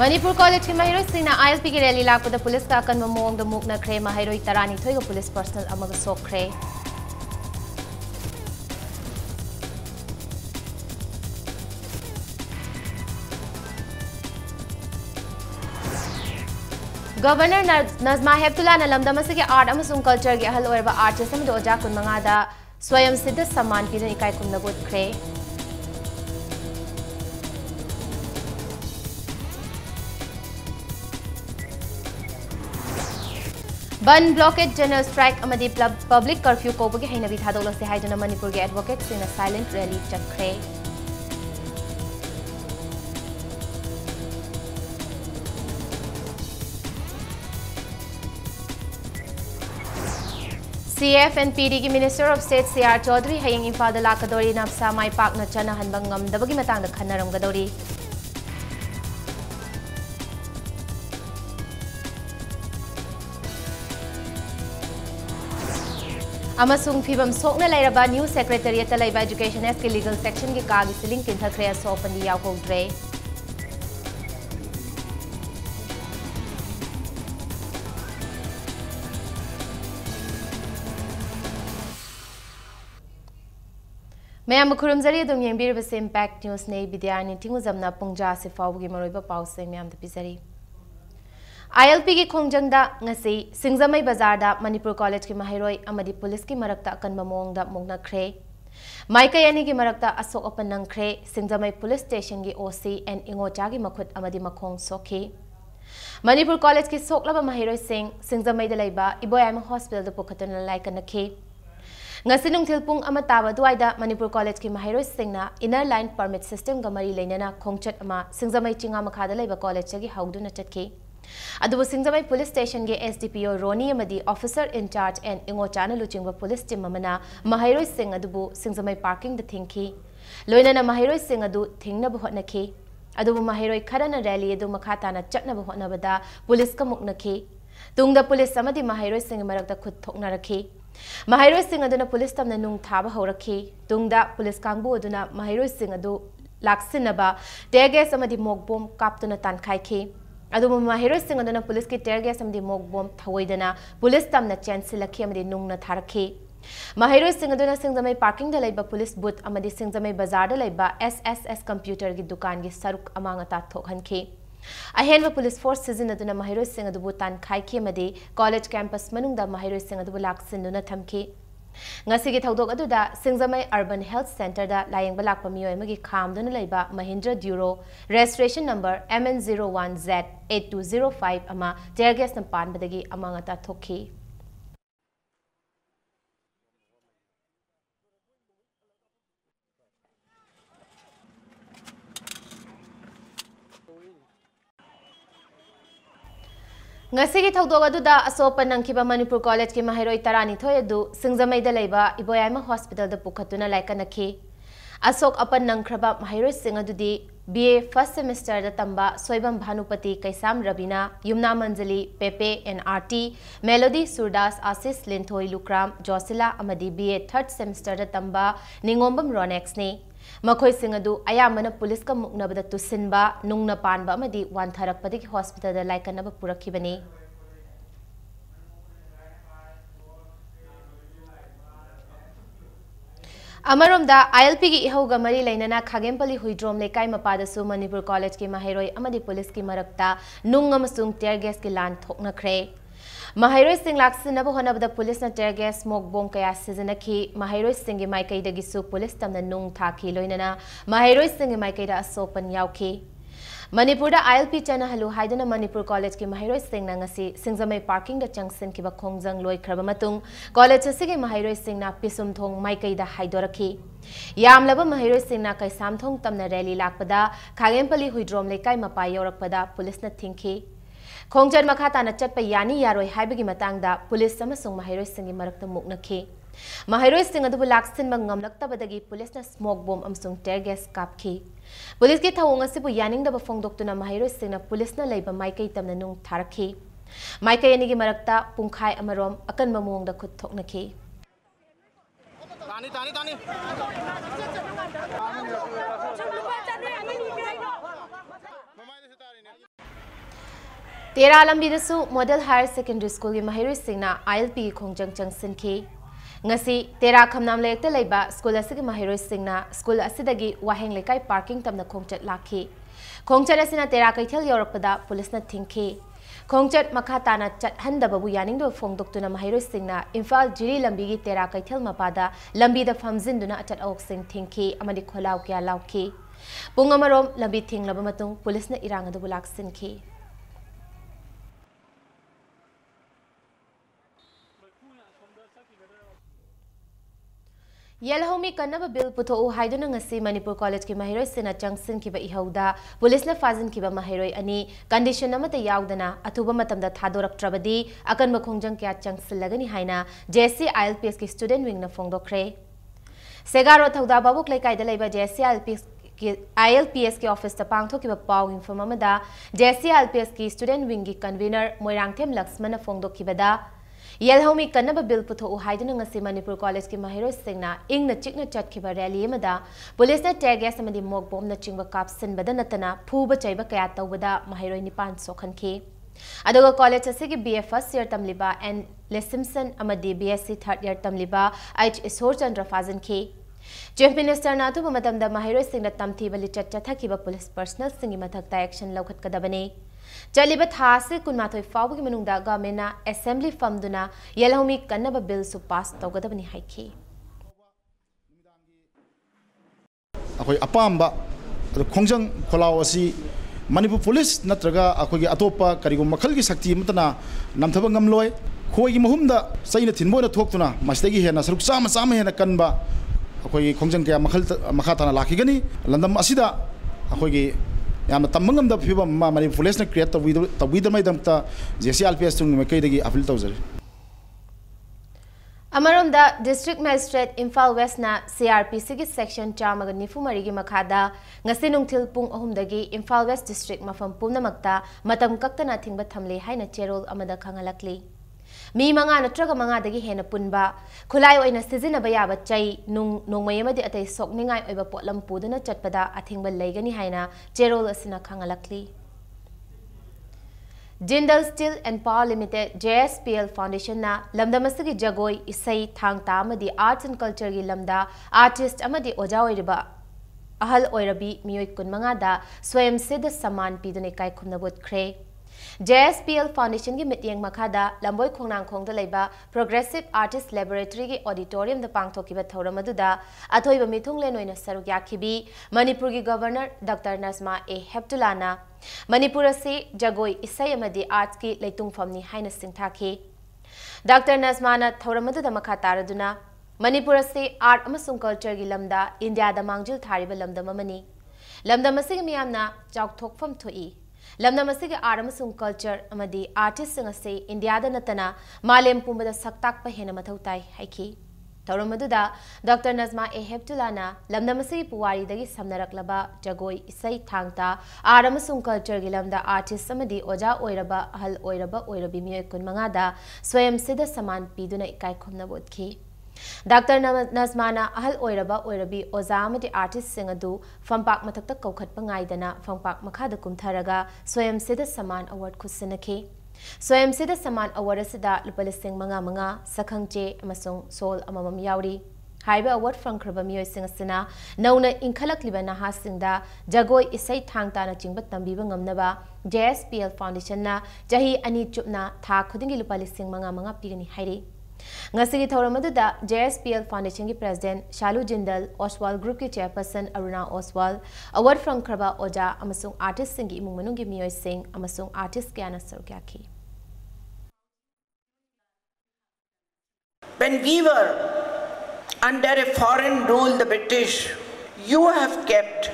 Manipur College ki mahiroi singna ILP ki rally lakpada police ka akan mamong da mukna kre mahiroi tarani thoi ga police personnel amaga sokre. Governor Nazma Heptullah na lamdam asigi art amasung culture gi ahal oirba artist amdo oja kun manga da swayam siddha saman pidan ikai kumna bot kre. Ban blockade general strike amadi public curfew ko bagi haina bi thadolak se haidana Manipur ge advocates in a silent rally chakre. CF and PD ki Minister of State CR Chaudhary hayang Imphal da lakadori napsa mai pak na chana hanbang ngamdabagi matang da khannaramgadori. Amasung phibam sokna lairaba new secretariat laiba education s ki legal section ki kagi siling kinthakre sopandi yawhodre. Mayam khurumzari dum yengbir base impact news nei bidyani tingu zamna pungja se fawgi maroiba pause mayam da pisari. ILP ki khongjangda ngasi Singzamai Bazar da Manipur College ki mahiroi amadi police ki marakta akan mamong da mongna khre. Maikai ani ki marakta asok apanang khre Singzamai police station ki OC and Ingocha ki makhut amadi makhong sokhi. Manipur College ki soklaba mahiroi Singzamai da laiba Iboyama Hospital da pukhatana laikana khi. Ngasi nungthil pung ama taba duaida Manipur College ki mahiroi singna inner line permit system ga mari leinana khongchat ama Singzamai chinga makhada laiba college gi hauduna chatki. Adubu Singzamai police station ge SDPO Roni amadi officer in charge and Ingochana luchingba police team amana mahiroi sing adubu Singzamai parking da thingki. Loinana mahiroi sing adu thingna bahotna ki. Adubu mahiroi khadana rally adu makhata na chatna bahotna bada police ka mukna ki. Tungda police amadi mahiroi sing marakta khut thokna rakhi. Mahiroi sing aduna police tamna nung thaba horakhi. Tungda police kangbu aduna mahiroi sing adu laksinaba tear gas amadi mog bomb kaptuna tankhai ki. Aduma mahiroi sing aduna police ki tear gas amadi mog bomb thawoidana police tamna chance lakhi amadi nungna tharakhi. Mahiroi sing aduna Singzamai parking da laiba police booth amadi Singzamai bazar da laiba SSS computer gi dukan gi saruk amanga ta thokhanki. Ahenwa police force season aduna mahiroi sing adubu tankhai ki amadi college campus manungda mahiroi sing adubu laksinuna thamki. Ngasi gi thaudok aduda Singzamai urban health center da layengba lakpa miyoi magi khamduna laiba Mahindra Duro registration number MN01Z8205 ama tear gas na panbadagi amanga ta thokhi. Ngasi gi thaudok aduda asopa nangkiba Manipur College ki mahiroi tarani thoi adu Singzamai da laiba Iboyama Hospital da pukhatuna laikanakhi. Asok apan nangkraba mahiroi sing adudi BA first semester da tamba Soibam Bhanupati Kaisam Rabina Yumna Manjali Pepe NRT Melody Surdas Asis Linthoi Lukram Josila amadi BA third semester da tamba Ningombam Ronex ne. Makhoi sing adu ayamana police ka muknabada tusinba nungna panba amadi wantharakpadiki hospital da laikanaba purakhibani. Amaromda ILP ki ihauga mari lainana Khagempali Huidrom lekai mapadasu Manipur College ki mahiroi amadi police ki marakta nung amasung tear gas ki lan thokna khre. Mahiroi sing laksinaba honabada police na tear gas smoke bomb kaya sizinakhi. Mahiroi sing gi maikai da gisu police tamna nung thakhi loinana mahiroi sing gi maikai da asopan yaukhi. Manipur da ILP chana halu haidana Manipur College ki mahiroi sing na ngasi Singzamai parking da changsin ki ba khongjang loi khraba matung college asigi mahiroi sing na pisum thong maikai da haidorakhi. Yamlaba mahiroi sing na kai samthong tamna rally lakpada Khagempali Huidrom lekai mapai yorakpada police na thingki. Khongchan makhata na chatpa yani yaroi haibagi matangda police amasung mahiroi sing gi marakta muknakhi. Mahiroi sing adubu laksin mangamlaktabadagi police na smoke bomb amsung tear gas kapki. Police ki thawong asibu yaningda ba phongdoktuna mahiroi sing na police na laiba maikai tamna nung tharakhi. Maikai ani gi marakta pungkhai amarom akan mamongda khut thoknakhi. Tani तेरा लंबीदसु model higher secondary school की महैरोइसिंगना ILP की खोंजंग चंगसिनखी ngasi तेरा खमनाम लेकते लेबा school असigi mahairoisingna school असिदगी वाहेंग लेकाई parking तमना खोंगचट lucky खोंगचट असिना तेरा कैथल योरकपदा पुलिसना थिंखी खोंगचट मखा ताना चटहंदबबु यानिंगदो फोंगदोक्तुना mahairoisingna Imphal Jiri लंबीगी तेरा कैथल मपादा लंबीदा फमजिनदुना अचट औक्सिंग थिंखी अमदि खोलाव क्या लाउखी पुंग अमरोम लंबी थिंगलबा मतुंग पुलिसना इरांग अदुबु लाक्सिनखी येलहोमी कन्नब बिल पुथो हाइदुना ngasi मणिपुर कॉलेज की महिरोय सिना चंगसिन की इहौदा पुलिस ने फाजिन की महिरोय अनि कंडीशन अमत याउदना अथुबा मतमदा थादोरक्ट्रबदी अकन मखोंजंग क्या चंगसिलगनी हाइना जेसी ILPS की स्टूडेंट विंग न फोंगदोखरे सेगारो थौदा बाबुक लेकाइदा लेबा जेसी ILPS के ऑफिस ता पांगथोकिबा पाव इन्फॉर्म अमदा जेसी ILPS की स्टूडेंट विंग की कन्वीनर मोइरांगथेम लक्ष्मण फोंगदोकिबदा येलहोमी कन्नब बिल पुथो हाइदुना ngasi मणिपुर कॉलेज की महिरोय सिंगना इंगना चिकना चटखिबा रैली अमदा पुलिस ने टेग गैस अमदी मोक बॉम्ब न चिंगबा कापसिनबदा नतना फूबा चैबा कया तौबदा महिरोय निपान सोखनखी अदुगा कॉलेज असिगी BA फर्स्ट ईयर तमलिबा एन लेसिमसन अमदी BSc थर्ड ईयर तमलिबा H Ishwar Chandra फाजनखी chief minister ना अथुबा मतमदा महिरोय सिंगना तमथीबा लिचट चथखिबा पुलिस पर्सनल सिंगी मथकता एक्शन लौखतकदबने चलिबा थासे कुनमाथोय फावगी मनुंगदा गवर्नमेंटना असेंबली फमदुना येलहोमी कन्नब बिल सु पास तौगदबनी हाइखी अखोय अपाम्बा खोंजंग खोलाव असि मणिपुर पुलिस नत्रगा अखोय अतोपा करिगो मखल की शक्ति मतना नमथब ngамलोय खोय की महुमदा सैना थिनबोना थोक्तुना मसदगी हेना सरुक साम साम हेना कनबा अखोय खोंजंग क्या मखल मखाताना लाखिगनी लंदम असिदा अखोय याम तमंगम द फिबा मणिपुर पुलिस ने क्रिएट तवीदमैदमता जेसी ILPS तुंग मकैदगी अपील तौजरी अमरोमदा डिस्ट्रिक्ट मजिस्ट्रेट इम्फाल वेस्ट ना CRPC की सेक्शन 494 की मखादा ngasi nungthil pung 3 dagi Imphal west district मफम पुनमक्ता मतम कक्तना थिंगबा थमले हाइना चेरोल अमदा खंगलकली मी मंगा नत्रगा मंगा दगी हेना पुनबा खुलाई ओइना सिजिनबा याबा चै नोंगमै अमदि अतै सोकनिंगाय ओइबा पोटलम पुदुना चटपदा अथिंगबा लेगनी हाइना चेरोल असिना खंगलकली Jindal steel and power limited JSPL foundation ना लमदमसगी जगोई इसई थांगता अमदि आर्ट्स एंड कल्चर की लमदा आर्टिस्ट अमदि ओजा ओइरबा अहल ओइरबी मियोय कुनमंगा दा स्वयं सिद्ध सम्मान पीदुने काय खुमनबोतख्रे JSPL फाउंडेशन की मिटिंग मखादा लंबोय खोंगनांग खोंगदा लेबा प्रोग्रेसिव आर्टिस्ट लैबोरेटरी की ऑडिटोरियम द पांगथोकिबा थौरम अदुदा अथोइबा मिथुंगलेन ओइना सरुक याखिबी मणिपुर की गवर्नर डॉक्टर नजमा ए हेप्तुलाना मणिपुर से जगोई इसई अमदी आर्ट्स की लेतुंगफमनी हाइना सिंगथाखी डॉक्टर नजमाना थौरम अदुदा मखा तारदुना मणिपुर से आर्ट अमसुंग कल्चर की लमदा इंडिया दा मांगजिल थारिबा लमदम अमनी लमदम असिग मियामना चाउथोकफम थोई लमदम असिग आर्ट अमसुंग कल्चर अमदी आर्टिस्ट सिंग असे इंडिया दा नतना मालेम पुंबदा सक्ताक हेना मथौ ताई हाइखी थौरम अदुदा डॉक्टर नजमा ए हेप्तुलाना लमदम असिग पुवारी दगी समनरकलबा जगोई इसई थांगता आर्ट अमसुंग कल्चर की लमदा आर्टिस्ट अमदी ओजा ओइरबा अहल ओइरबा ओइरबी मियोय कुनमंगा दा स्वयं सिद्ध सम्मान पीदुना इकाय खुमनबोतखी डॉक्टर नजमाना अहल ओइरबा ओइरबी ओजा अमदी आर्टिस्ट सिंग अदु फंपाक मथक्ता कौखटपा गाइदना फंपाक मखादा कुमथरगा स्वयं सिद्ध सम्मान अवार्ड खुसिनखी स्वयं सिद्ध सम्मान अवार्ड असिदा लुपा लिसिंग मंगा सखंगचे अमसुंग सोल अममम याउरी हाइबा अवार्ड फंख्रबा मियोय सिंग असिना नौना इंखलकलिबा नहासिंगदा जगोई इसई थांगताना चिंबा तंबीबा ngamnaba JSPL फाउंडेशन ना जही अनि चुपना था खुदिंगी लुपा लिसिंग मंगा पीगनी हाइरी ngasi thauram aduda JSPL Foundation की प्रेसिडेंट शालू जिंदल ओसवाल ग्रुप की चेयरपर्सन अरुणा ओसवाल अवार्ड फ्रंखरबा ओजा अमसुंग आर्टिस्ट सिंग इमुंग मनुंग मियोय सिंग अमसुंग आर्टिस्ट क्याना सरक्याखी When we were under a foreign rule, the British, you have kept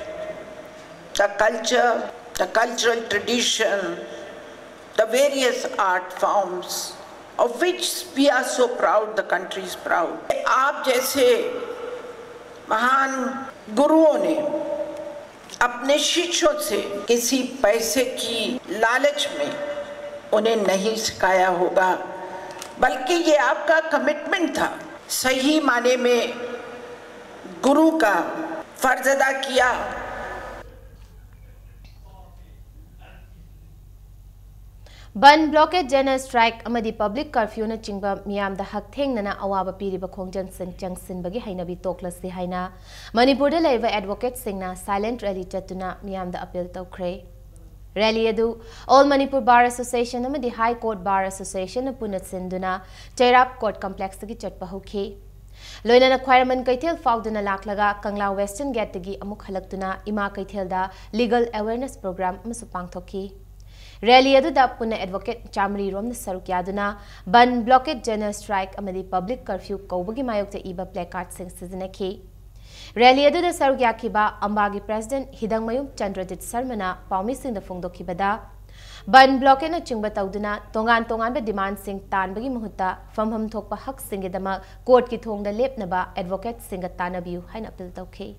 the culture, the cultural tradition, the various art forms of which we are so proud, the country is proud. आप जैसे महान गुरुओं ने अपने शिष्यों से किसी पैसे की लालच में उन्हें नहीं सिखाया होगा, बल्कि ये आपका कमिटमेंट था, सही माने में गुरु का फर्ज अदा किया। Ban blockade general strike amadi public curfew na chingba miyam da hak thengnana awaba piriba khongjang changsinbagi hainabi toklasi haina Manipur da laiva advocate singna silent rally chatuna miyam da appeal tawkhre rally adu All Manipur Bar Association amadi High Court Bar Association na punat sinduna Chairap Court Complex gi chatpa hokhi loinana khwairaman kaithel fauduna laklaga Kangla Western Gate gi amuk halaktuna ima kaithel da legal awareness program amsu pangthokhi Rally aduda punna advocate Chamri rom na saruk yaduna ban blockade general strike amadi public curfew kawbagi mayokta iba placard sing sizinaki Rally aduda saruk yakiba ambagi president Hidangmayum Chandradit Sarmana paumi sing da phongdokhibada ban blockade na chingba tawduna tongan ba demand sing tanbagi muhutta famham thokpa hak singedama court ki thongda lepnaba advocate singa tanabiu haina appeal tawkhi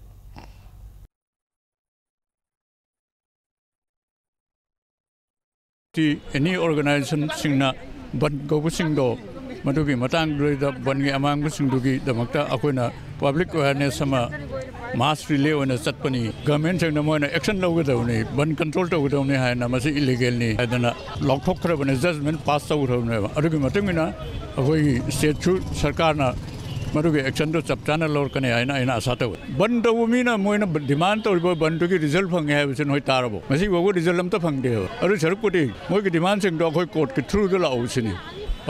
Any organization singna ban go singdo madugi matang da ban gi amang singdugi damakta akoina public awareness sama mass relay on satpani government singna moina action lawgadawni ban control tawgadawni haina masi illegal ni adana lock thok khrabane judgment pass tawrone adugi matungina akoi state sarkar na madugi action to chapchana lor kane aina aina asata ban tawmina moina demand to ban to gi result phange ha bisin hoi tarabo masi bogo result lam ta phangde aru sarkoti moi gi demand sing do akoi court ki through the law sini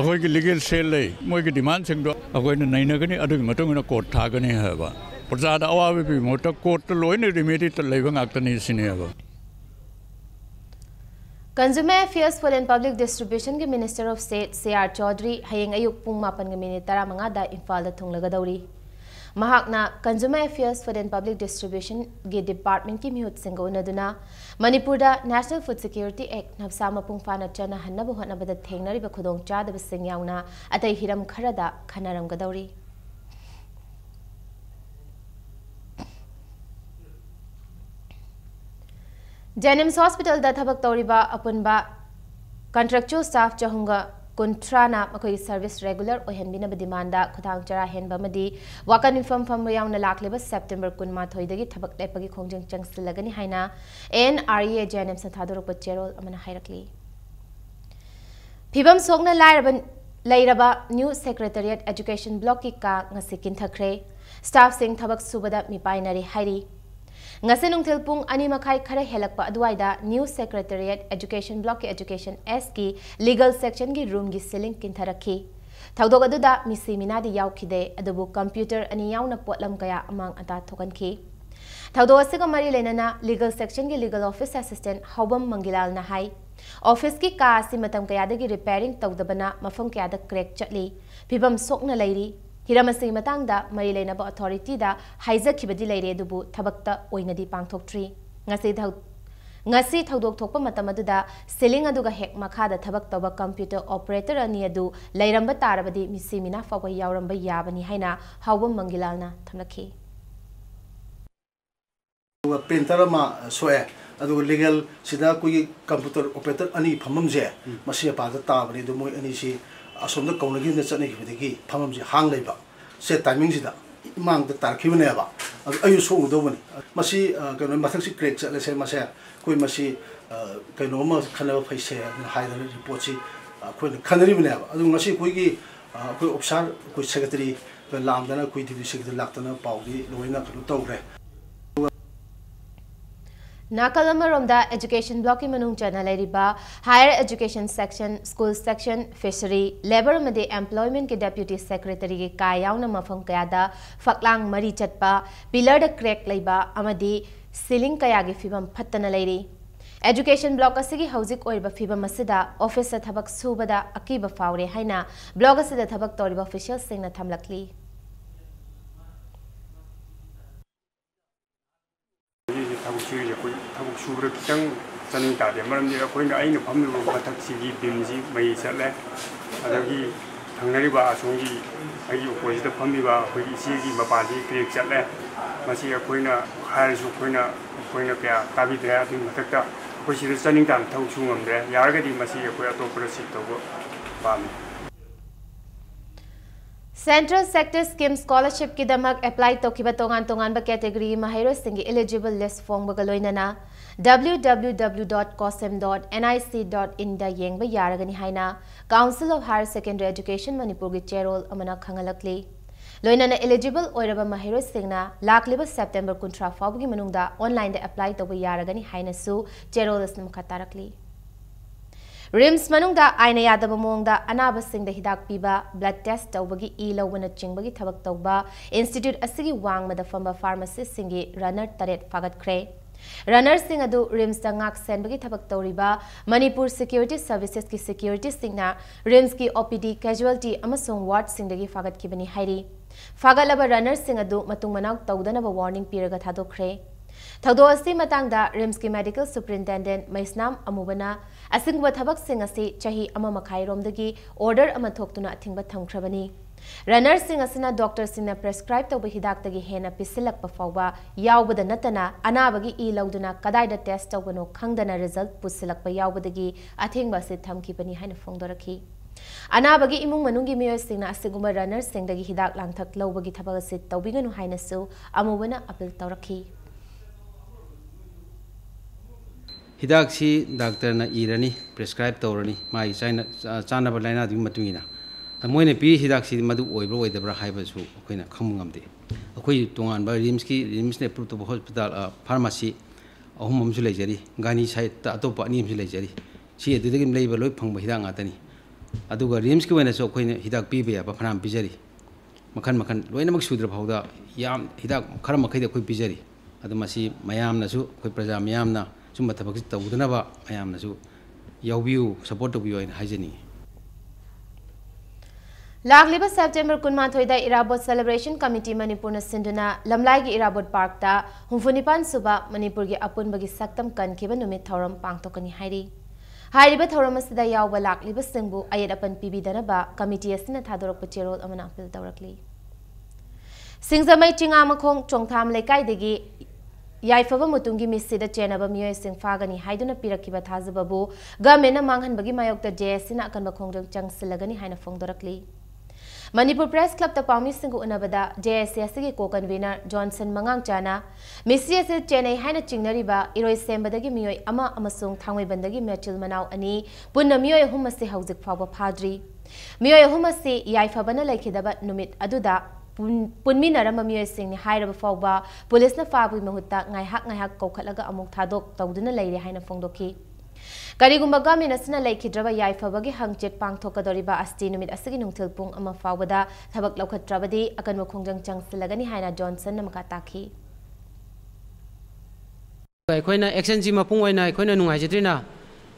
akoi gi legal cell lei moi gi demand sing do akoi na naina gani adugi matungina court tha gani ha ba praja da awabe bi mota court to loine remedy to leiba ngaktani sini ha Consumer Affairs Food and Public Distribution के Minister of State C.R. Chaudhary hayeng ayuk pung 8:35 da Imphal da thunglagadauri mahakna Consumer Affairs Food and Public Distribution के department की mihut singa unaduna Manipur da National Food Security Act nabsa mapung fana chana hannabu hotnabada thengnariba khudong chadaba sing yauna atai hiram kharada khanaramgadauri Jennings Hospital da thabak tawriba apunba contractual staff chahunga kuntrana makoi service regular ohenbina demand khutang chara henba madi wakan inform fam yauna lakleba September 13 dagi thabak lepagi khongjang changsilagani haina NREA Jennings thadorok cherol amana hairakli Phibam sogna lairaba new secretariat education block ki ka ngasi kinthakre staff sing thabak subada mipainari hairi ngase nungthil pung ani makhai khare helakpa adwaida new secretariat education block education S ki legal section ki room gi ceiling kintharakhi thawdok aduda misi minadi yaukhide adubu computer ani yauna potlam kaya amang ata thokanki thawdok asiga mari lenana legal section ki legal office assistant Hobam Mangilal na hai office ki ka si matam kaya dagi repairing tawdabana mafam kaya da crack chatli phibam sokna lairi Hiramasi matangda mari leinaba authority da haizakibadi leire dubu thabakta oinadi pangthoktree ngasi thaudok thokpa matamaduda ceiling aduga hek makhada thabak toba computer operator ani adu leiramba tarabadi misimina fawa yauramba yabani haina Hawam Mangilalna thamlakhi printer ma soe adu legal sida kui computer operator ani phamamje masi pa da tabani du moi ani si asomda kaunagi na chane gibidagi phamamje hang leiba se timing sida mang da tarkhibane ba ayu so udobani masi kano mathak si crack chale se mase koi masi kano ma khana phaise haidar report si koi khanari bane ba adu ngasi koi gi koi officer koi secretary lamdana koi deputy secretary laktana paudi loina kano tawre Nakalamaromda education block manung chana lairiba higher education section school section fishery labor amade employment ke deputy secretary ke kayauna mafam kayada faklang mari chatpa pillar da crack laiba amadi ceiling kaya ge fibam phattana lairi education block asigi hauzik oiba fibam asida office thabak subada akiba faure haina block asida thabak toriba officials singna thamlakli Tabuk subra kitang saning tade maram dira koina aina phamnu bathak sigi bimji mai chatle adagi thangnari ba asongi ai opposite phambi ba koi sigi mapali crack chatle masi koina haisu koina kya tabi dra din matakta koi sida saning tan thau chungam de yaragadi masi koi atopra sit tobo pam Central Sector Scheme Scholarship ki damak apply tokiba tongan ba category mahiro singi eligible list form bagaloinana www.cosm.nic.in da yengba yaragani haina Council of Higher Secondary Education Manipur gi chairol amana khangalakli loinana eligible oiraba mahiro singna lakliba September 13 fawgi manungda online da apply toba yaragani haina su chairol asnam khatarakli RIMS manungda aina yadaba mongda anaba singda hidak piba blood test tawbagi e lawbana chingbagi thabak tawba institute asigi wangmada famba pharmacist singi runner taret fagat kre runner sing adu RIMS da ngak senbagi thabak tawriba Manipur Security Services ki security singna RIMS ki OPD casualty amasung ward singdagi fagat kibani hairi fagalaba runner sing adu matung manaw tawdanaba warning piraga thadokre Thaudoasi matangda RIMS ki medical superintendent Maisnam Amubana asingba thabak sing asi chahi ama makhai romdagi order ama thoktuna athingba thamkhrabani runner sing asina doctor singna prescribe tawba hidak tagi hena pisilakpa fawba yawbada natana anabagi e lawduna kadaida test tawbano khangdana result pusilakpa yawbadagi athingba se thamkibani haina phongdorakhi anabagi imung manungi miyoy singna asiguma runner singdagi hidak langthak lawbagi thabak ase tawbiganu haina su Amubana appeal tawrakhi Hidak si doctor na irani prescribe tawrani mai chana ba laina dum matungina moine pi hidak si madu oibro oidabra haiba su koina khamungamde akoi tongan ba RIMS ne approved hospital pharmacy ahum amsu lejari gani site ta atopa ani amsu lejari si edudagi leiba loi phangba hidak ngatani aduga RIMS ki wena so koina hidak pi be ba phanam pijari makhan loina mak sudra phawda yam hidak khara makhai de koi pijari adumasi mayam na su koi praja mayam na sumba thabak tawdanaba mayam na su yawbiu support to biyo in hajani Lagliba September 13 da Irabot Celebration Committee Manipur na sinduna lamlai gi Irabot Park ta humfunipan suba Manipur gi apunbagi saktam kankhiba numit thoram pangtokani hairi hairiba thoram asida yawba lagliba singbu ayat apan pibidanaba committee asina thadorok cherol amana appeal tawrakli Singzamai chinga makhong chongtham lekai degi Yaifaba mutungi misida chenaba miyoy sing fagani haiduna pirakiba thazababu gamena manghanbagi mayokta JSina akanba khongjang changsilagani haina phongdorakli Manipur Press Club ta pawmi singu unabada JSS gi co-convener Johnson Mangang Chana MCS Chennai haina chingnariba iroi sembadagi miyoy ama amasung thangwei bandagi mechil manaw ani punna miyoy humasi haujik fawba phadri miyoy humasi yaifabana laikhidaba numit aduda Punminarama miyoy sing ni hairaba fawba police na fabu mahutta ngaihak kokhatlaga amuk thadok tawduna leire haina phongdokhi Karigumba gamin asina laikhidraba yaifabagi hangchet pangthokadoriba asti numit asigi nungthil pung ama fawbada thabak laukhatrabadi akanwa khongjang changsilagani haina Johnson na maka takhi Aikoina action ji mapung oina aikoina nungai jitrina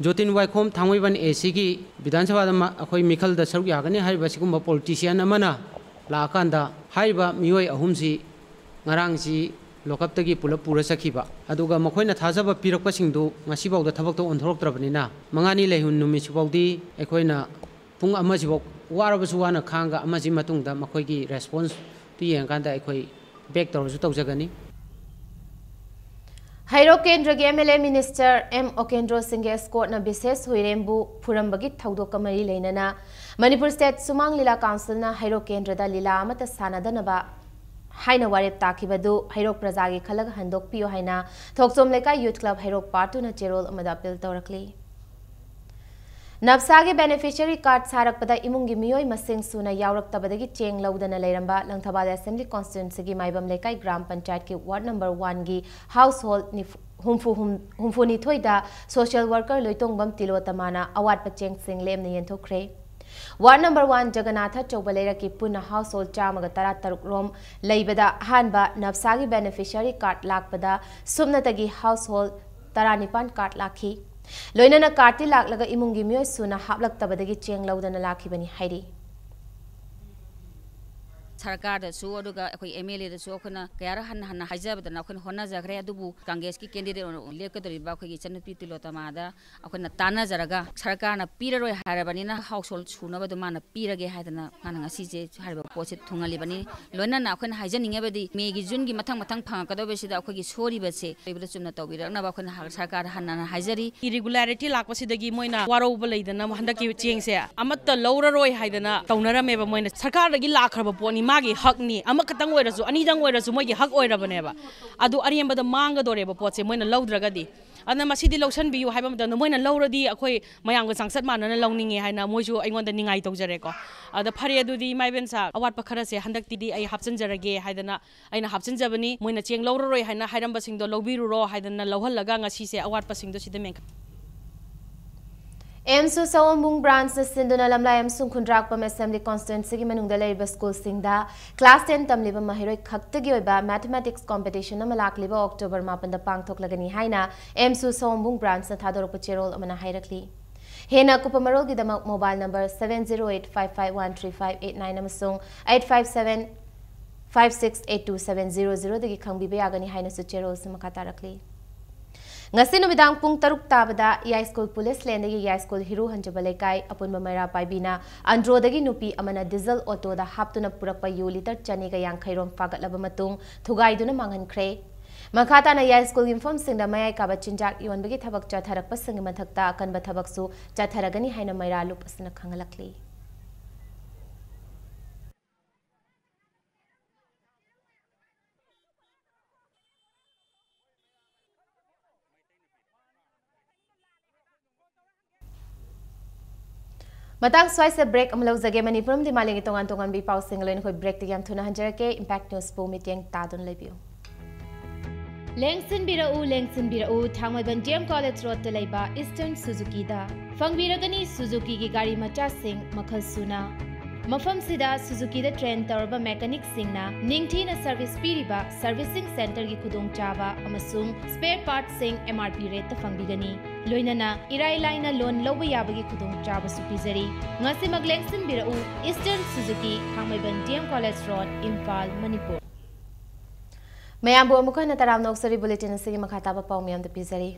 Jotin Waikhom thangwiban AC gi Vidhan Sabha da akoi mikhal da saruk yagani hariba sigumba politician amana Lakanda haiba miyoy ahumsi ngarangsi lokaptagi pulap pura sakhiba aduga makhoina thajaba pirakpa singdu ngasi bawda thabak to onthoroktrabanina mangani lehun numi sibawdi ekhoina pung ama sibok warabasu wana khanga amaji matungda makhoigi response tu yengkanda ekhoi back tawju tawjagani Hairo Kendra MLA Minister M. Okendro Singh Escort na Bises Huirembu Purambagi Thaudok Kamari Leinana Manipur State Sumang Lila Council na Hairo Kendra da Lila Amata Sanadanaba Haina Warep Takibadu Hairo Prajagi Khalag Handok Pio Haina Thoksom Leka Youth Club Hairo Partu na Cherol Amada Appeal Tawrakli Nabsagi beneficiary card sarakpada imungi miyoy masing suna yawraktabadagi cheng lawdana leiramba Langthabad Assembly Constituency gi Maibam Lekai Gram Panchayat ki Ward number 1 gi household ni humfu ni thoida social worker loitongbam tilotamana awat pacheng sing lem ne yenthokre Ward number 1 Jagannatha Chowbalera ki puna household chamaga tara taruk rom leibada hanba nabsagi beneficiary card lakpada sumnatagi household taranipan card lakhi Loinana karti laklaga imungi miyoy suna haplak tabadagi cheng lawdana lakhibani hairi सरकारदसु अदुगा अखोई एमएलएदसु अखोना कयारा हन हन हाइजाबदना अखोना होनाजग्रे अदुबु कांग्रेस की candidate लेकदरिबा अखोई चनपी तिलोतमादा अखोना तानाजरगा सरकारना पीररोय हारबनिना household सुनबदु माना पीरगे हायदना माना ngasiजे हारबा पोसे थुंगलिबनि लोनना अखोना हाइजनिंगबदि Maggi जुनगी मथंग मथंग फंगकदबसिदा अखोगी सोरिबसे बेबदा Chumna तौबिरकना अखोना सरकार हनना हाइजरी इरेगुलरिटी लाक्पसिदगी मोइना वारोब लेदना हंदकी चेंगसे अमत्त लौररोय हायदना तौनरमेबा मोइना सरकारदगी लाखरबा पोनी मागी हकनी अमकतंग ओइरसु अनिदंग ओइरसु मोगी हक ओइरबनेबा अदु अरियंबदा मांगदोरेबा पोसे मोइना लौद्रगदी अदना मसिदी लौसन बियु हाइबा मदन मोइना लौरदी अखोई मयांग सांसद मानना लौनिंगे हाइना मोइसु अइंगोंदा निंगाई तौजरेको अदा फरे अदुदी माइबेनसा अवाटपा खरसे हंदक्तिदी अइ हापचनजरगे हाइदना अइना हापचनजबनी मोइना चेंग लौररोय हाइना हाइरंबसिंगदो लौबिरुरो हाइदना लौहल्लगा ngasiसे अवाटपासिंगदो सिदा मेंख एमसु सवंबुंग ब्रांच सिंधुना लमलायम सुंखुंद्राकपम असेंबली कॉन्स्टिट्यूंसी की मनुंगदा लेरिबा स्कूल सिंगदा क्लास 10 तमलिबा महिरोय खक्तगी ओइबा मैथमेटिक्स कॉम्पिटिशन अमा लाकलिबा अक्टोबर 9 दा पांगथोकलगनी हाइना एमसु सवंबुंग ब्रांच ना थादोरप चेरोल अमना हाइरकली हेना कुपमरोल गिदमक मोबाइल नंबर 7085513589 अमसुंग 8575682700 दगी खंगबिबा यागनी हाइना सु चेरोल समखा तारकली ngasi numidang pung taruk tabada ya school police lane dagi ya school hiru hanjaba lekai apun mamara paibina andro dagi nupi amana diesel auto da haptuna purakpa yu liter chani ga yang khairom fagat laba matung thugai duna mangan khre makata na ya school inform singda mayai ka bachinjak yon bagi thabak cha tharak pasang mathakta akan ba thabak su cha tharagani haina maira lup asna khangalakli मतंग स्वाइस break अमलो जगे मणिपुरम दि मालिंग तोंगान तोंगान बि पाउ सिंगलोइन खोइ break तियाम थुना हंजरके इंपैक्ट न्यूज पो मीटिंग तादुन लेबियो लेंगसिन बिरउ थांगमैबन डीएम कॉलेज रोड ते लेबा ईस्टर्न सुजुकी दा फंगबिरगनी सुजुकी की गाड़ी मचा सिंग मखल सुना मफम सिदा सुजुकी दा ट्रेन तौरबा मैकेनिक सिंगना निंगथीना सर्विस पीरिबा सर्विसिंग सेंटर की खुदोंग चाबा अमसुंग स्पेयर पार्ट सिंग एमआरपी रेट फंगबिगनी लोइनना इराई लाइना लोन लौबा याबगी खुदोंग चाबा सुपिजरी ngasi maglengsin birau eastern Suzuki थांगमैबन DM college road Imphal Manipur मयामबु अमुखना तराम नोक्सरी बुलेटिन सिगी मखाताबा पाउमियम द पिजरी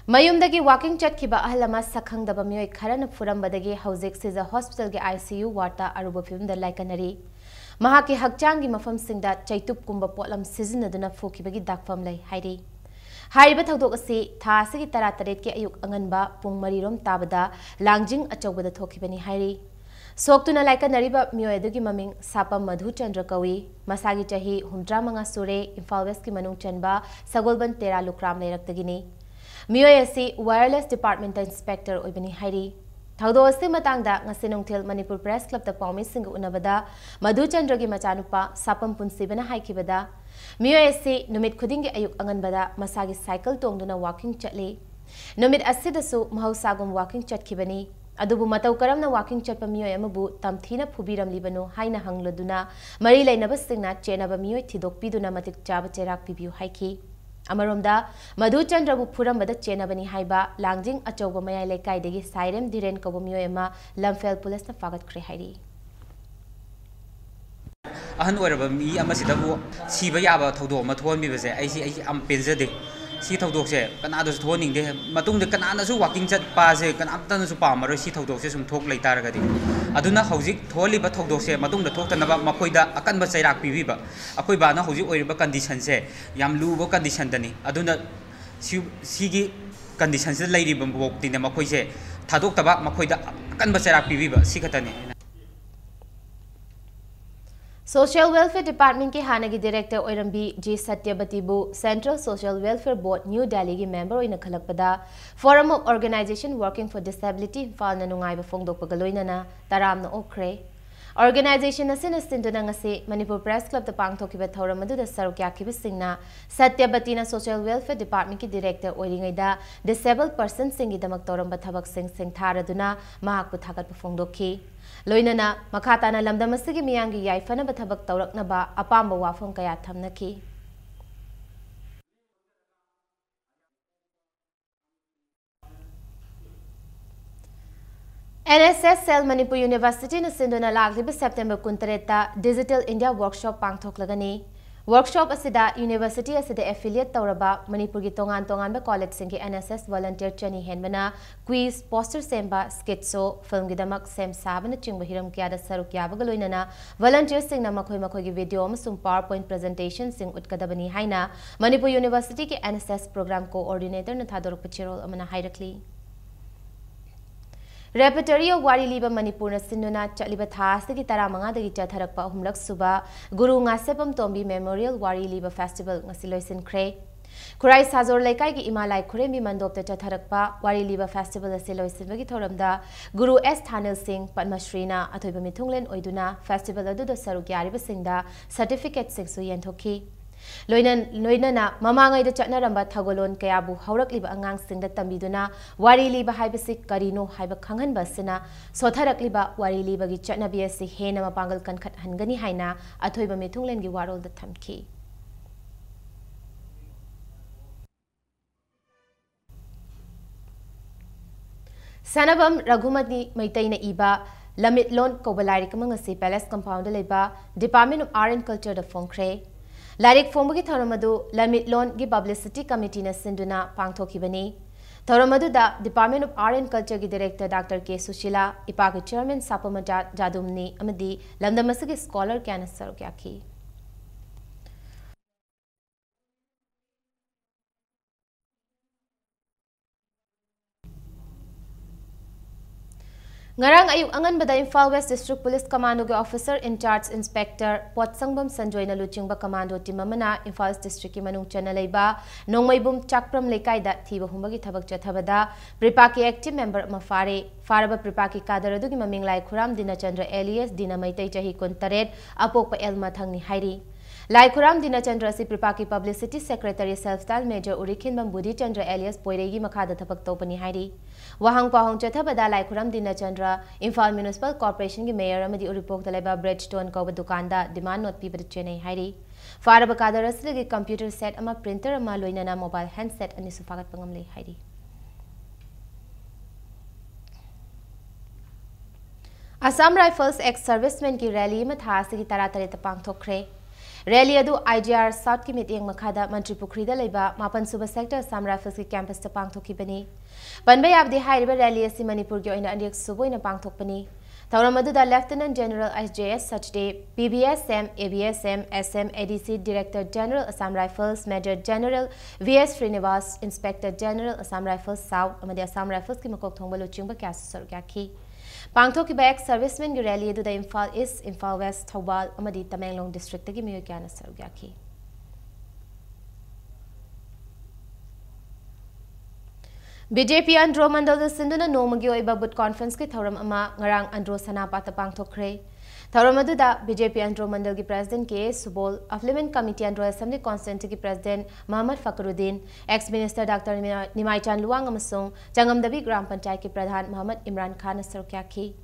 मयुमदगी वाकिंग चटखिबा अहलमा सखंगदबा मियोय खरन फुरंबदगी हौजिक सिजा हॉस्पिटल के आईसीयू वार्ता अरुब फिल्म द लाइकनरी महाके हकचांगी मफम सिंगदा चैतुप कुंबा पोलम सिजनदुना फोखिबगी दाकफम लै हाइरी हाइबा थौदोक असि थासिगी तरा तरेट के अयुक अंगनबा पुंग मरीरोम ताबदा लांगजिंग अचौबदा थोखिबनी हाइरी सोक्तुना लाइकनरीबा मियोय दुगी ममिंग सापम मधु चंद्र कवि मसागी चाही 65 सुरे इम्फाल वेस्ट की मनुंग चनबा सगोलबन तेरा लुक्राम लेरक्तगिनी मियोय असि वायरलेस डिपार्टमेंट इंस्पेक्टर ओइबनी हाइरी थौदो असि मतंगदा ngasi nungthil manipur press club ta paumi sing unabada madhu chandra gi machanupa sapam punsibana haikibada miyoy assi numit khuding gi ayuk anganbada masagi cycle tongduna walking chatle numit asidasu mahausagum walking chatkibani adubu matau karamna walking chatpa miyoy amabu tamthina phubiramlibanu haina hangladuna mari lainaba singna chenaba miyoy thidokpiduna matik chaba cherak pibiu haiki अमरोमदा मधु चंद्रबु फुरंबदा चेनबनी हाइबा लांगजिंग अचौब मयाय लेकाइदगी साइरेम Diren कबुमियोयमा लमफेल police न फागत ख्रे हाइरी अहन ओरबा मी अमसिदबु सिबा याबा थौदो म थोनबिबसे आइसी आम पेंजदे सी थौदोकसे कनादसु थोनिंगदे मतुंगदे कनानासु walking चट पासे कनामतनसु पामरो सी थौदोकसे सुम थोक लेतारगदि अदुना हौजिक थोलिबा थौदोकसे मतुंगदा थोक्तनबा मखोइदा अकनबा चैराक पिबिबा अखोइ बाना हौजिक ओइरिबा condition से याम लुबो condition दनी अदुना सीगी कंडीशन से लेरिबा बोक्तिने मखोइसे थादोक्तबा मखोइदा अकनबा चैराक पिबिबा सी खतने सोशल वेलफेयर डिपार्टमेंट के हानगी डायरेक्टर ओइरंबी जी सत्यवतीबु central social welfare board new Delhi की मेंबर ओइना खलकपदा forum of organisation working for disability फालना नुंगाइबा फोंगदोकपगा लोइनना तरामना ओखरे ऑर्गेनाइजेशन असिना सिंदुना ngasi मणिपुर प्रेस क्लब द पांगथोकिबा थौरम मदुदा सरुक याखिबा सिंगना सत्यवतीना सोशल वेलफेयर डिपार्टमेंट की डायरेक्टर ओइरिंगैदा डिसेबल पर्सन सिंगी दमक तौरम थबक सिंग थारदुना महाकु थागत फोंगदोखी लोइनना मखाताना लमदम असigi मियांगी याइफना थबक तौरकनबा अपाम्बा वाफम कया थमनखी NSS Cell Manipur University na sinduna lagliba September 23 Digital India Workshop pangthoklagani. Workshop asida University asida affiliate tawraba Manipur gi tongan college singi NSS volunteer chani henbana quiz poster semba sketso film gi damak sem sabana chingba hiram kya da saruk ya bagaloinana volunteer sing na makhoi gi video amasung PowerPoint presentation sing utkadabani haina Manipur University ki NSS program coordinator na thadoruk pachirol amana hairakli. Repertory of Wari Liba Manipur na Sinduna Chaliba Thas the Gitara Manga the Gitarakpa Humlak Suba Guru Ngasepam Tombi Memorial Wari Liba Festival Ngasiloisin Kre Kurai Sazor Lekai ki Imalai Kuremi Mandop the Chatarakpa Wari Liba Festival Asiloisin Vigitoramda Guru S Thanil Singh Padmashrina Atoiba Mitunglen Oiduna Festival Adu the Sarukyari Basingda Certificate Singsu Yentoki Loinana Mamangai the Chatnaramba Tagolon Kayabu Haurak Liba Angang Sing the Tambiduna Wari Liba Hibasik Karino Hiba Kangan Basina Sotarak Liba Wari Liba gi Chatna BSC Hena Mapangal Kankat Hangani Haina Atoiba Mitunglen gi Warol the Tamki Sanabam Raghumati Maitaina Iba Lamit Lon Kobalari Kamangasi Palace Compound Liba Department of Art and Culture the Fonkre Larik Fombagi Tharamadu Lamit Lon gi Publicity Committee na Sinduna Pangthoki Bani Tharamadu da Department of Art and Culture gi Director Dr. K. Sushila Ipaki Chairman Sapama Jadumni Amadi Lamdamasagi Scholar Kyanas Sarukyaki Ngarang ayuk angan bada Imphal West District Police Commando ge Officer in Charge Inspector Potsangbam Sanjoy na luchingba Commando team amana Imphal West District ki manung chana leiba nongmaibum chakpram lekai da thiba humbagi thabak chathabada Pripaki active member mafare faraba Pripaki kadar adu gi maming lai Khuram Dinachandra alias Dina Maitai chahi 38 apokpa elma thangni hairi Lai Khuram Dinachandra si Pripaki Publicity Secretary Self-Style Major Urikin Bambudi Chandra alias Poiregi Makhada thapak topani hairi Wahang Pahong Chathabada Lai Khuram Dinachandra Imphal Municipal Corporation ki Mayor amadi Uripok Talaiba Bridgestone Koba Dukanda demand not piba Chennai hairi Faraba kadar asli computer set ama printer ama loinana mobile handset ani sufagat pangamle hairi Assam Rifles ex-servicemen ki rally ma thasi ki taratare tapang thokre Rally adu IGR South ki meeting makhada Mantri Pukhrida leiba Mapan Suba sector Assam Rifles ki campus ta pangthoki bani Banbai abdi hairiba rally asi Manipur ki oina andiak suboina pangthok bani Tauramadu da Lieutenant General IJS Sachde PBSM ABSM SM ADC Director General Assam Rifles Major General VS Srinivas Inspector General Assam Rifles South amadi Assam Rifles ki makok thongba luchingba kya sargyaki Pangthoki ba ex-servicemen gi rally adu da Imphal East, Imphal West, Thobal amadi Tamenglong district gi miyo kya sargyaki BJP Andro Mandal Sinduna Nomagi Oiba Bud Conference ki Thoram Ama Ngarang Andro Sanapata Pangthokre Thoramadu da BJP Andro Mandal ki President K. Subol Affluent Committee Andro Assembly Constituency ki President Muhammad Fakhruddin Ex-Minister Dr. Nimai Chan Luang amasung Jangamdabi Gram Panchayat ki Pradhan Muhammad Imran Khan Sarukyaki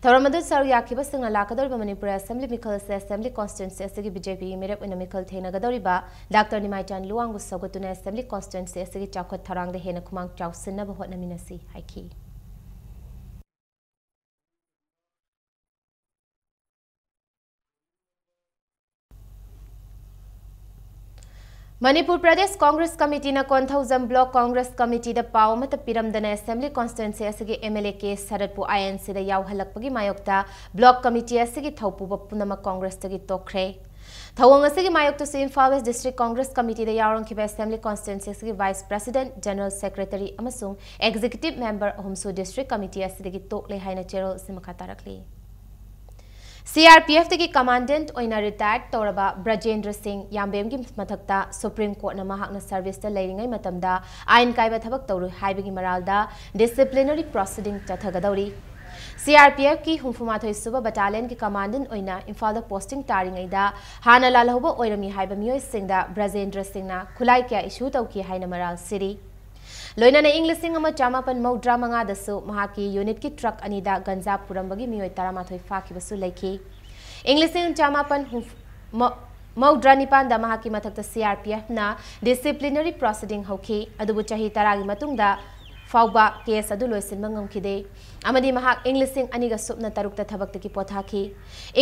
Thoramadu Sarukyaki basingna lakador Manipur Assembly Mikal Assembly Constituency asigi BJP Mirep ina Mikal Thena Gadoriba Dr. Nimai Chan Luang bu Sogotuna Assembly Constituency asigi Chakot Tharang de Hena Kumang Chawsinna bahot naminasi haiki Manipur Pradesh Congress Committee na Konthauzam Block Congress Committee da Pau Mata Piramdana Assembly Constituency asigi MLA ke Saratpu INC da Yauhalakpagi Mayokta Block Committee asigi Thaupu Punama Congress tagi Tokre Thawang asigi Mayokta si Imphal West District Congress Committee da Yaurong Kiba Assembly Constituency asigi Vice President General Secretary amasung Executive Member Humsu District Committee asigi Tokle Haina Chero Simakatarakli CRPF ki commandant oina retired Toraba Brajendra Singh Yambem ki mathakta Supreme Court na mahakna service ta leiringai matamda ain kaiba thabak toru haibagi maralda disciplinary proceeding chathagadauri CRPF ki humfumathoi suba battalion ki commandant oina Imphal da posting taringai da hana lalhoba oirami haiba miyoi singda Brajendra Singh na khulai kya issue tauki haina maral city Loinana English ama chamapan maudra manga dasu mahaki unit ki truck anida ganja purambagi miyoi taramathoi faki basu laiki English chamapan maudra nipan da mahaki mathakta CRPF na disciplinary proceeding hoki adubu chahi taragi matungda फाउबा case अदु लोइसिनबा ngamkhide amadi mahak Englishing aniga supna tarukta thabakta ki pothaki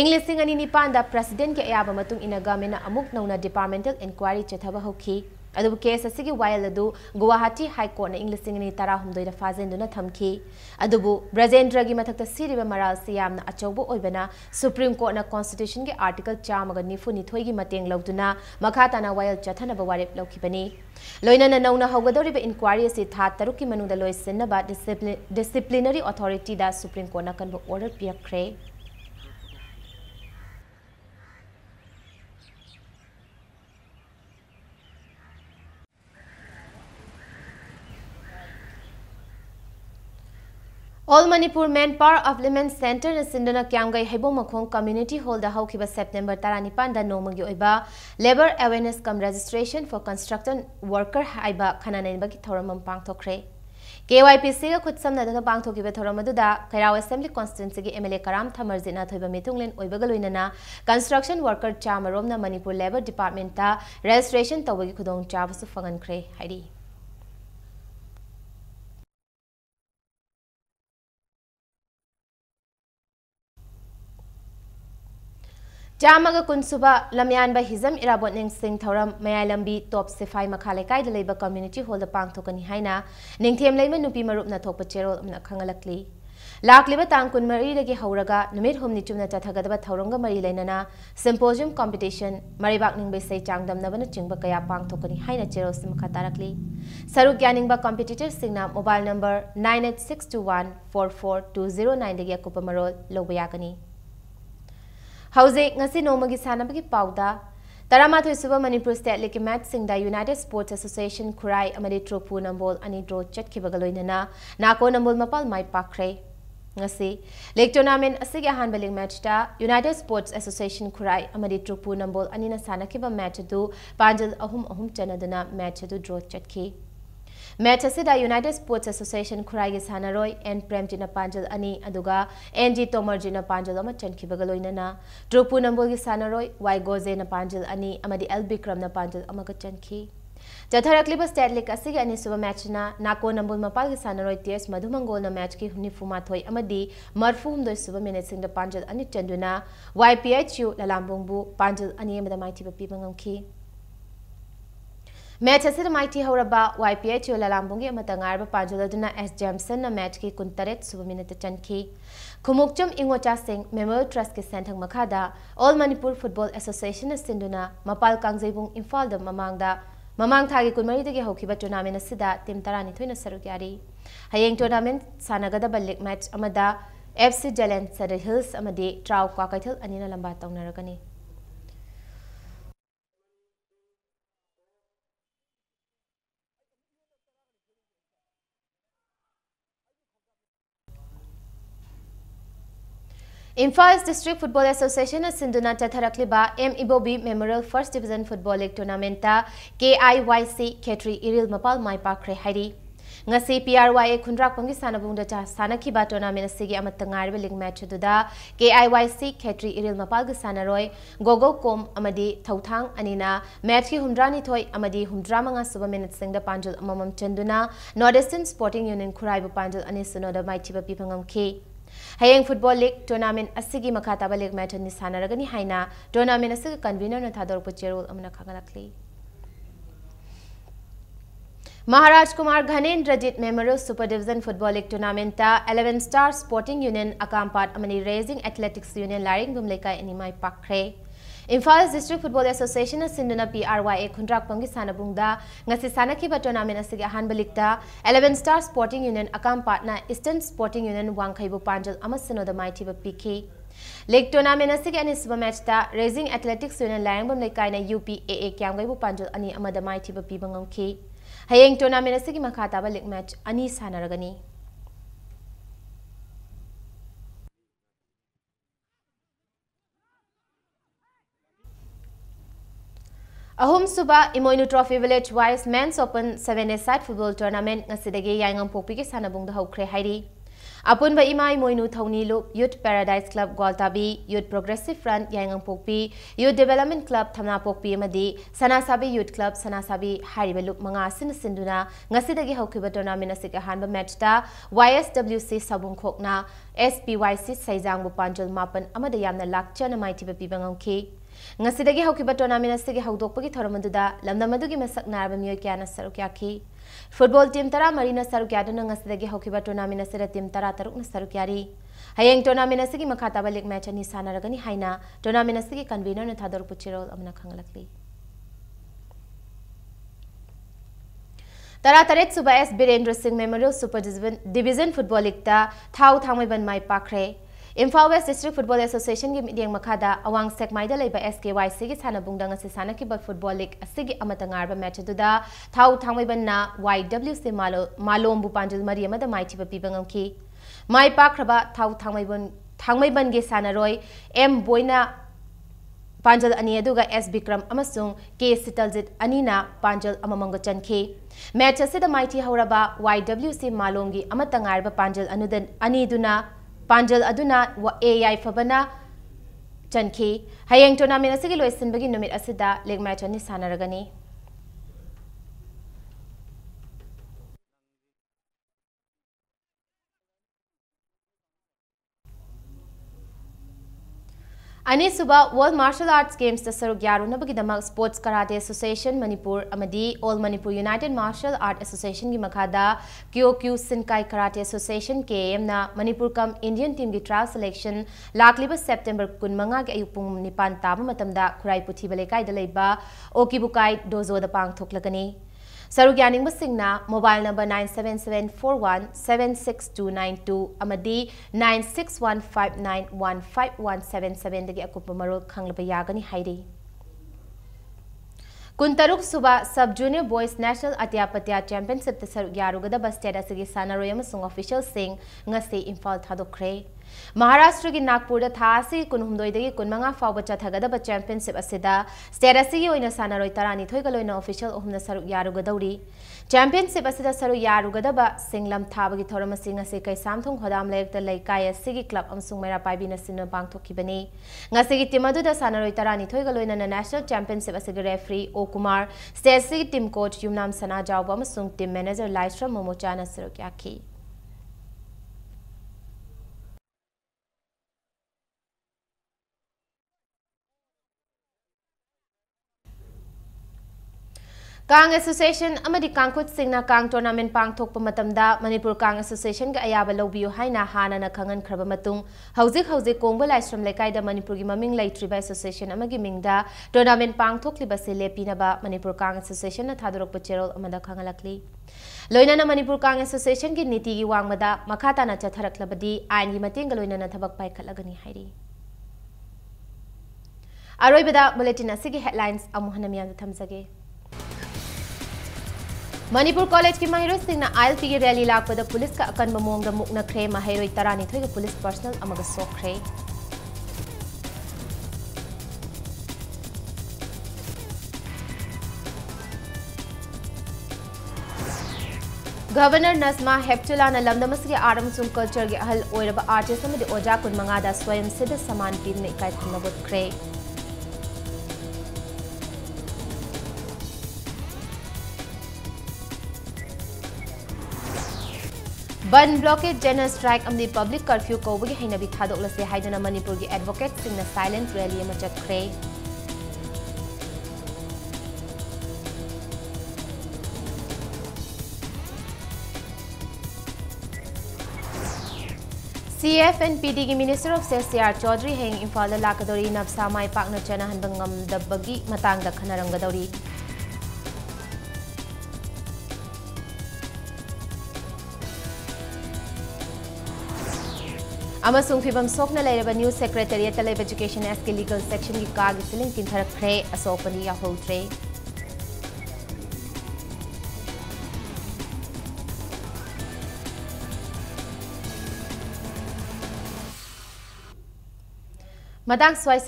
Englishing ani nipanda president ke ayaba matung ina gamena amuk nauna departmental inquiry chethaba hoki adu case asigi while adu Guwahati High Court na Englishing ani tara humdoi da fazenduna thamki adubu Brajendra gi mathakta siriba maral siyamna achawbo oibana Supreme Court na Constitution ke article 192 gi mateng lawduna makata na while chathana ba warep lawkhibani loina na nauna hawgadori ba inquiry se tha taruki manungda loisenna ba disciplinary authority da Supreme Court na kanbo order piakre All Manipur Manpower Upliftment Center na Sindana Kyamgai Haibong Makhong Community Hall da haukiba September 19 da nomagi oiba Labor Awareness cum Registration for Construction Worker haiba khananainba ki thoramam pangthokre KYPC ga khutsamna da pangthokiba thoramadu da Kairao Assembly Constituency gi MLA Karam Thamarjina thoiba mitunglen oibaga loinana construction worker chamarom na Manipur Labor Department ta registration tawagi khudong chabasu fangankre hairi Jamaga Kunsuba Lamyan by Hizam Irabot Ning Sing Thoram Mayalambi Top Sifai Makhalekai the Labor Community Hall the Pangtokani Haina Ning Thiam Layman Nupi Marup na Topa Cherol na Kangalakli Lakliba Tankun Mari Lagi Hauraga Numit Hum Nichumna Tathagadaba Thauranga Mari Lenana Symposium Competition Maribak Ning Bay Say Changdam Navana Chingba Kaya Pangtokani Haina Cherol Simkatarakli Saruk Yaningba competitors Singna mobile number 98621 Dagi Akupa Marol Lobayakani Housing ngasi nomagi sanabagi pauda Taramathoy suba Manipur State League match singda United Sports Association Kurai amadi Tropu Nambol ani draw chatkibagaloinana nako nambol mapal mai pakre ngasi league tournament asigi ahanba league match ta United Sports Association Kurai amadi Tropu Nambol ani na sanakiba match du panjal ahum chanaduna match du draw chatki Match asida United Sports Association Kurai Sanaroi and Premjina Panjal ani aduga NG Tomarjina Panjal ama chankibagaloinana Tropu Nambol Sanaroi Y Goze na Panjal ani amadi L Bikram na Panjal amaga chanki Jatharakliba State League asigi ani suba match na nako Nambol Mapal Sanaroi TS Madhumangol na match ki hunifumathoi amadi marfum doi suba minute sing da Panjal ani chanduna YPHU Lalambungbu Panjal ani amada maiti ba pibangamki Match asida maiti hauraba YPHU Lalambungi amatangarba Panjaladuna S Jameson na match ki kuntaret suba minute chanki Kumukchum Ingocha Singh Memorial Trust ki senthang makhada All Manipur Football Association na sinduna Mapal Kangzaibung Imphal da mamang thagi kunmari dagi hokiba tournament asida team tarani thoina sarukyari hayeng tournament sanagadaba league match amada FC Jalen Sadar Hills amadi Trau Kwakaithal anina lamba taunaragani Imphal District Football Association Sinduna Tatharakliba M Ibobi Memorial First Division Football League Tournament KIYC Ketri Iril Mapal Mai Pakre Hairi ngasi PRYA Khundrak Pangi Sanabungda cha Sanakiba Tournament asigi amatangarba league match duda KIYC Ketri Iril Mapal ga Sanaroi Gogo Kom amadi Thauthang anina match ki humdrani thoi amadi humdramanga suba minute singda Panjal amamam chanduna Northeastern Sporting Union Khuraibu Panjal ani sunoda maitiba pipangam ki Hayeng Football League Tournament asigi makataba league match ni sanaragani haina tournament asigi convener na thadorpa cherol amna khagalakli Maharaj Kumar Ghaneन्द्रजीत Memorial Super Division Football League Tournament ta 11 Star Sporting Union Akampat amani Raising Athletics Union Laring Bumleka animai pakre Imphal District Football Association sinduna PRYA Khundrak Pangi Sanabungda ngasi sanakiba tournament asigi ahanba league ta 11 Star Sporting Union Akampat na Eastern Sporting Union Wangkhaibu Panjal amasino da maitiba PK League tournament asigi ani suba match ta Raising Athletics Union Laring Bumleka na UPAA Kyamgaibu Panjal ani amada maitiba pibangamki Hayeng tournament asigi makataba league match ani sanaragani Ahum Suba Imoinu Trophy Village Wise Men's Open 7-a-side football tournament ngasidagi yaingam popi ki sanabung da hokre hairi Apunba Imai Moinu Thonilu, Youth Paradise Club Gwaltabi, Youth Progressive Front Yangang Pokpi, Youth Development Club Thamna Pokpi Amadi, Sanasabi Youth Club Sanasabi Haribaluk Manga Sinduna, Ngasidagi Hokiba Tournament Asika Hanba Matchta, YSWC Sabung Kokna, SPYC Saizang Bupanjal Mapan Amadayamna Lakchana Mighty Pibangamki. Ngasidagi Hokiba Tournament Asiki Hokdokpagi Thoramaduda, Lamnamadugi Masak Narba Myokiana Sarukyaki. Football team Tara Marina Sarukyadana Ngasidagi Hokiba Tournament Asira team Tara Taruk Sarukyari. Hayang tournament asigi makata balik match ani sanaragani haina tournament asigi convener na thador puchirol amna khangalakli. Tara taret suba S Birendra Singh Memorial Super Division Football League ta thau thamai ban mai pakre. Imphal West District Football Association gi mideng makada awang sekmai da leiba SKYC gi sanabungda ngasi sanaki ba Football League asigi amata ngarba match aduda thau thamai ban na YWC Malom Bupanjal Mari amada maiti ba pibangamki. Mai pakraba thau thangmai ban ge sanaroi M Boina Panjal ani aduga S Bikram amasung K Sitaljit anina Panjal amamanga chanke. Match asida maiti hauraba YWC Malomgi amatangarba Panjal anudan aniduna Panjal aduna wa AI fabana chanke. Hayang tournament asigi loisinbagi numit asida leg match ani sanaragani. Ani suba World Martial Arts Games the Saruk Yaru Nabagidamak Sports Karate Association Manipur Amadi All Manipur United Martial Art Association gi makada QQ Sinkai Karate Association KM na Manipur kam Indian team gi trial selection lakliba September kunmanga gi ayupung nipan taba matamda Khurai Puthi Balekai da leiba Okibukai Dozo da pang thoklagani. Sarugyaning Basingna mobile number 97741-76292 amadi 9615915177 dagi akupa marol khanglaba yagani hairi. Kuntaruk Suba Sub Junior Boys National Atyapatya Championship the Sarugyaruga Basteda Sigi Sanaroyam Sung official sing ngasi Imphal Thadokre. Maharashtra ki Nagpur da thasi kunhumdoi dagi kunmanga fawba chathagada championship asida state oina sanaroi tarani thoigaloina official ohumna Sarugyaruga dauri. Championship asida Sarugyaruga ba singlam thabagi thorama singa se kai samthong khodam lek da laikai asigi club amsung mera paibina sinna pangthokibani. Ngasigi timadu da sanaroi tarani thoigaloina na national championship asigi referee O Kumar, state team coach Yumnam Sana Jawba amsung team manager Laisra Momochana Sarukyaki. Kang Association amadi Kangkut Singna Kang Tournament Pang Thokpa matamda Manipur Kang Association ga ayaba lawbiyo haina hana na khangan khraba matung hauzik kongba laisram lekai da Manipur gi maming laitriba association amagi mingda tournament Pang Thokliba se lepina ba Manipur Kang Association na thadorok pacherol amada khangalakli loina na Manipur Kang Association gi niti gi wangmada makhata na chatharaklabadi ain gi matenga loina na thabak pai khalagani hairi aroibada bulletin asigi headlines amuhana miyam thamjage. Manipur College ki mahiro singna ILP ki rally lakpada police ka akan mamong da mukna kre mahiro tarani thoi police personnel amaga sokre. Governor Nasma Heptula na lamdamas ki aram sum culture ki ahal oiraba artist amadi oja kun mangada swayam siddha saman pin ne ikai thunabut kre. Ban blockade general strike amdi public curfew kawbagi hainabi thadoklase haidana Manipur gi advocate singna silent rally ama chatkre. CFNPD gi Minister of Sales CR Chaudhary heng Imphal da lakadori nabsa mai pakna chana hanbangam dabbagi matangda khanaranggadori. Amasung Fibam Sokna Lairaba News Secretariat of Education SK Legal Section की काग ceiling किंथर खरे असोपनी या होल्ट्रे मदांग स्वाइस